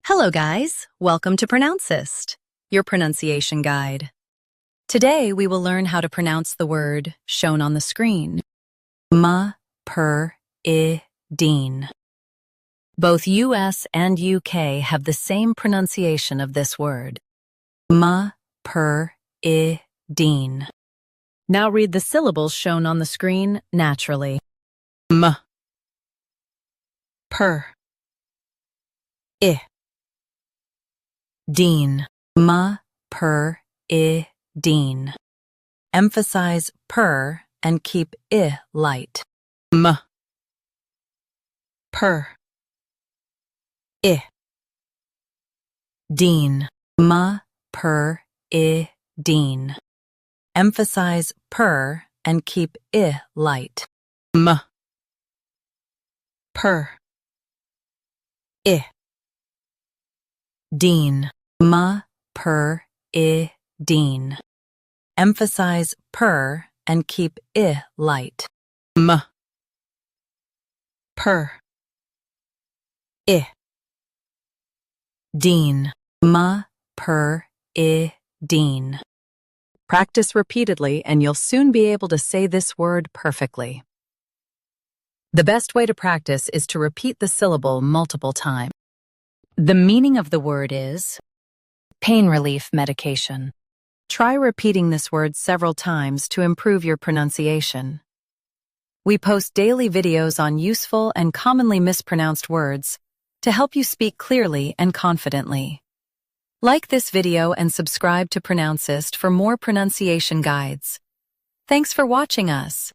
Hello guys, welcome to Pronouncist, your pronunciation guide. Today we will learn how to pronounce the word shown on the screen. MEPERIDINE. Both US and UK have the same pronunciation of this word. MEPERIDINE. Now read the syllables shown on the screen naturally. M, per, I. Dine. MEPERIDINE. Emphasize per and keep I light. M, per, I. Dine. MEPERIDINE. Emphasize per and keep I light. M, per, I. Dine. MEPERIDINE. Emphasize per and keep I light. M, per, I. Dine. MEPERIDINE. Practice repeatedly and you'll soon be able to say this word perfectly. The best way to practice is to repeat the syllable multiple times. The meaning of the word is pain relief medication. Try repeating this word several times to improve your pronunciation. We post daily videos on useful and commonly mispronounced words to help you speak clearly and confidently. Like this video and subscribe to Pronouncist for more pronunciation guides. Thanks for watching us.